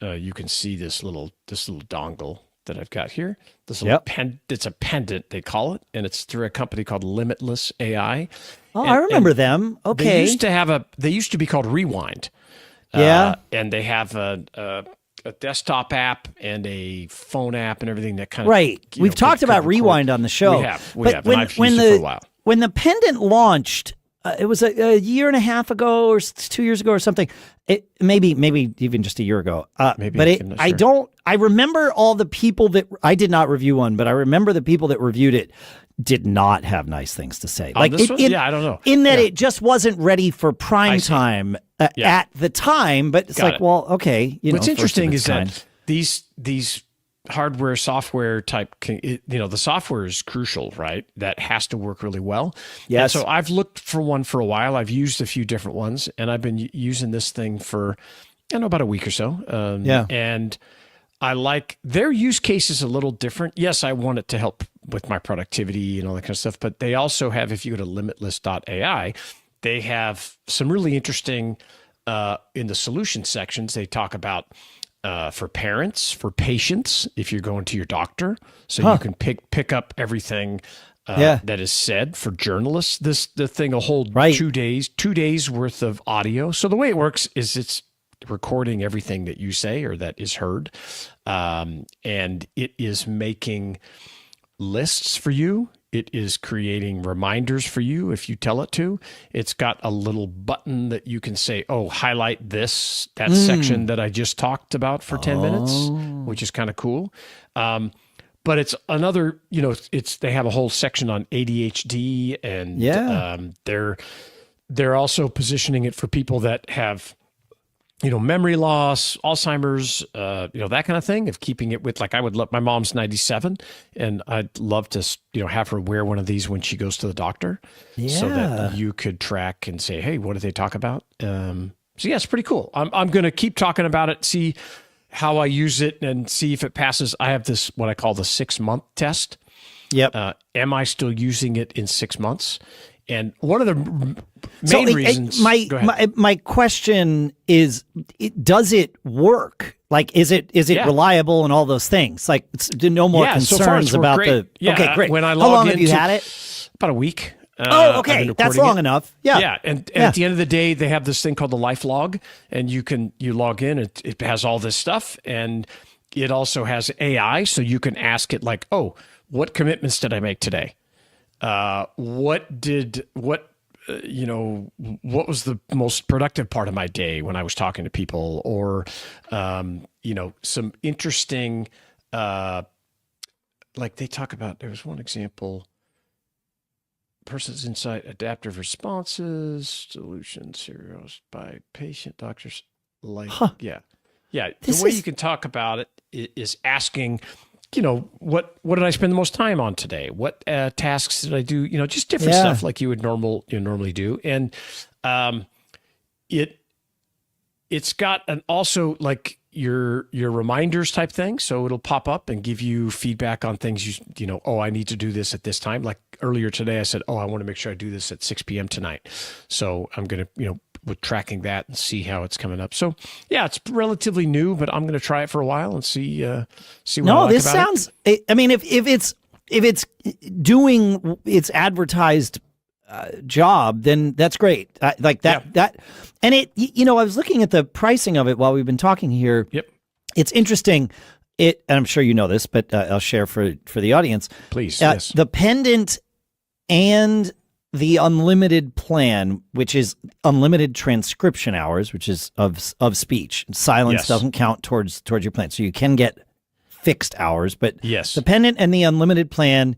you can see this little dongle that I've got here. This little it's a pendant, they call it, and it's through a company called Limitless AI. Oh, I remember them. Okay. They used to be called Rewind. And they have a desktop app and a phone app and everything that kind of We've talked about Rewind on the show. We have. And I've used it for a while. When the pendant launched, it was a year and a half ago or 2 years ago or something. Maybe even just a year ago. I remember all the people that I did not review one, but I remember the people that reviewed it did not have nice things to say. Like I don't know. In that it just wasn't ready for prime time at the time, but it's okay. What's interesting is that these hardware, software type, the software is crucial, right? That has to work really well. Yes. And so I've looked for one for a while. I've used a few different ones, and I've been using this thing for, about a week or so. And I like their use case is a little different. Yes, I want it to help with my productivity and all that kind of stuff, but they also have, if you go to limitless.ai, they have some really interesting, in the solution sections, they talk about for parents, for patients, if you're going to your doctor, so you can pick up everything that is said. For journalists, the thing will hold 2 days worth of audio. So the way it works is it's recording everything that you say or that is heard, and it is making lists for you. It is creating reminders for you if you tell it to. It's got a little button that you can say, highlight that section that I just talked about for 10 minutes, which is kind of cool. But it's another, they have a whole section on ADHD, and they're also positioning it for people that have, memory loss, Alzheimer's, that kind of thing, of keeping it with, I would love, my mom's 97, and I'd love to, have her wear one of these when she goes to the doctor, so that you could track and say, hey, what did they talk about? It's pretty cool. I'm going to keep talking about it, see how I use it, and see if it passes. I have this, what I call the 6-month test. Yep. Am I still using it in 6 months? And one of the main reasons. My question is, does it work? Is it reliable and all those things? No more concerns about great. Okay, great. When I How long have you had it? About a week. Okay, that's long enough. Yeah, and at the end of the day, they have this thing called the life log, and you log in. It has all this stuff, and it also has AI, so you can ask it what commitments did I make today? What was the most productive part of my day when I was talking to people, or, some interesting, they talk about, there was one example, person's insight, adaptive responses, solutions, heroes by patient, doctors, the way you can talk about it is asking, what did I spend the most time on today? What tasks did I do? Just different stuff like you would normally do. And it's got an also your reminders type thing. So it'll pop up and give you feedback on things I need to do this at this time. Like earlier today, I said, I want to make sure I do this at 6 p.m. tonight. So I'm going to, with tracking that and see how it's coming up. So it's relatively new, but I'm going to try it for a while and see what I like about it. This sounds, I mean, if it's doing its advertised job, then that's great. That, and I was looking at the pricing of it while we've been talking here. Yep. It's interesting. And I'm sure you know this, but I'll share for the audience. Please. Yes. The pendant and the unlimited plan, which is unlimited transcription hours, which is of speech. Silence doesn't count towards your plan. So you can get fixed hours, but the pendant and the unlimited plan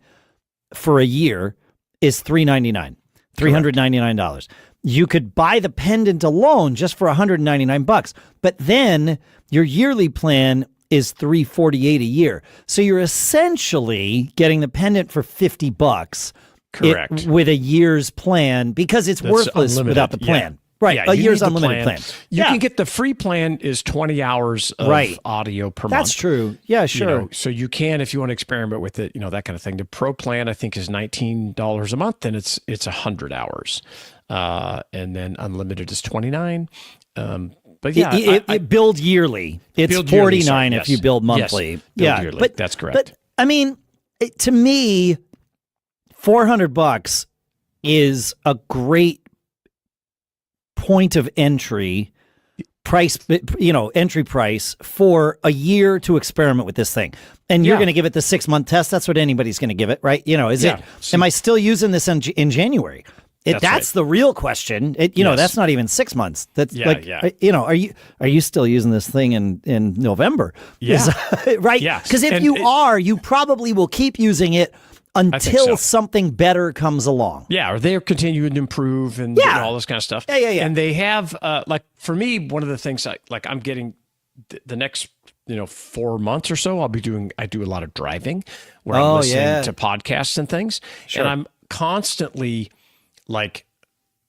for a year is $399. You could buy the pendant alone just for $199, but then your yearly plan is $348 a year. So you're essentially getting the pendant for $50. Correct. With a year's plan, because it's worthless unlimited without the plan. Right. A year's unlimited plan. You can get the free plan is 20 hours of audio per month. That's true. Yeah, sure. So you can, if you want to experiment with it, that kind of thing. The pro plan, I think, is $19 a month, and it's 100 hours. And then unlimited is $29. But yeah, it build yearly. It's build 49 yearly, if you build monthly. Yes, build yearly. But that's correct. But I mean, to me, $400 is a great point of entry price, entry price for a year to experiment with this thing. And you're going to give it the 6-month test. That's what anybody's going to give it, right? Am I still using this in January? That's right. The real question. That's not even 6 months. That's are you still using this thing in November? Yeah. Right? Yeah. Because if you probably will keep using it until something better comes along. Yeah, or they're continuing to improve and all this kind of stuff. Yeah. And they have, for me, one of the things I'm getting the next 4 months or so, I do a lot of driving where I'm listening to podcasts and things. Sure. And I'm constantly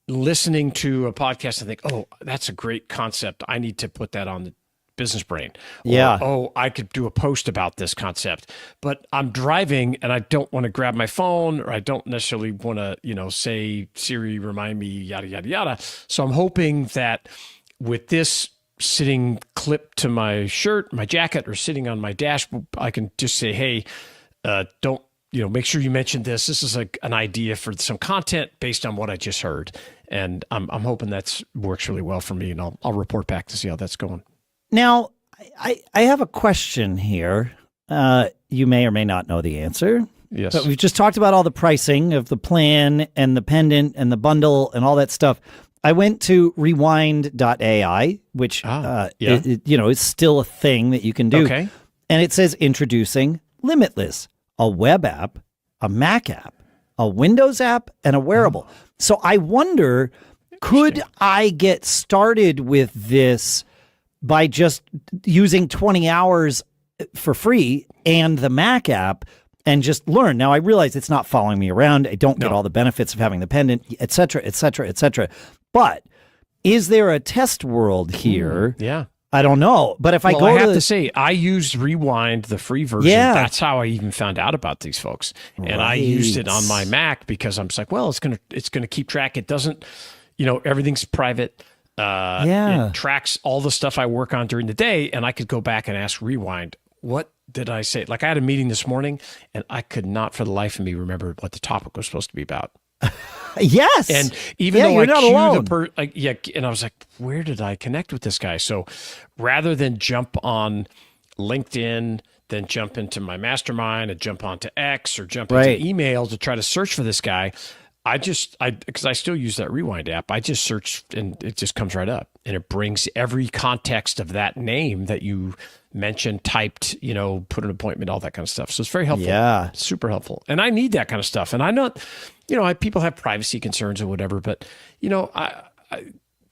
listening to a podcast and think, oh, that's a great concept. I need to put that on the business brain. Or, I could do a post about this concept, but I'm driving and I don't want to grab my phone, or I don't necessarily want to, say, Siri, remind me, yada, yada, yada. So I'm hoping that with this sitting clipped to my shirt, my jacket, or sitting on my dash, I can just say, hey, don't, make sure you mention this. This is an idea for some content based on what I just heard. And I'm hoping that works really well for me, and I'll report back to see how that's going. Now, I have a question here. You may or may not know the answer. Yes. But we've just talked about all the pricing of the plan and the pendant and the bundle and all that stuff. I went to rewind.ai, which is still a thing that you can do. Okay. And it says introducing Limitless, a web app, a Mac app, a Windows app, and a wearable. So I wonder, could I get started with this by just using 20 hours for free and the Mac app and just learn? Now, I realize it's not following me around. I don't get all the benefits of having the pendant, et cetera, et cetera, et cetera. But is there a test world here? Yeah. I don't know. But if I have to say, I used Rewind, the free version. Yeah. That's how I even found out about these folks. Right. And I used it on my Mac because I'm just like, well, it's gonna keep track. It doesn't, everything's private. It tracks all the stuff I work on during the day, and I could go back and ask Rewind, what did I say? I had a meeting this morning, and I could not for the life of me remember what the topic was supposed to be about. Yes. And even though you're not alone. And I was like, where did I connect with this guy? So rather than jump on LinkedIn, then jump into my mastermind and jump onto X or jump into email to try to search for this guy, because I still use that Rewind app, I just search and it just comes right up, and it brings every context of that name that you mentioned, typed, put an appointment, all that kind of stuff. So it's very helpful. Yeah. Super helpful. And I need that kind of stuff. And I know, people have privacy concerns or whatever, but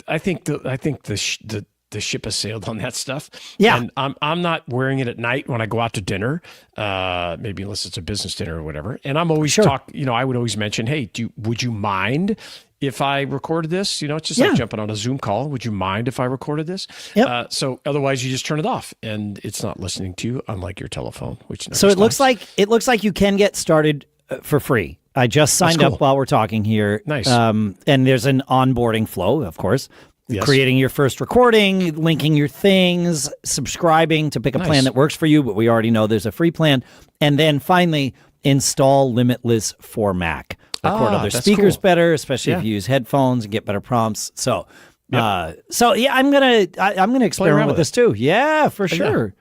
I think the ship has sailed on that stuff. Yeah. And I'm not wearing it at night when I go out to dinner, maybe unless it's a business dinner or whatever. And I'm always I would always mention, hey, would you mind if I recorded this? It's just like jumping on a Zoom call. Would you mind if I recorded this? Yep. So otherwise you just turn it off and it's not listening to you, unlike your telephone, which never stops. It looks like you can get started for free. I just signed up while we're talking here. Nice. And there's an onboarding flow, of course. Yes. Creating your first recording, linking your things, subscribing to pick a plan that works for you, but we already know there's a free plan. And then finally, install Limitless for Mac. Record other speakers better, especially if you use headphones and get better prompts. So, I'm gonna experiment with this too. Yeah, for sure.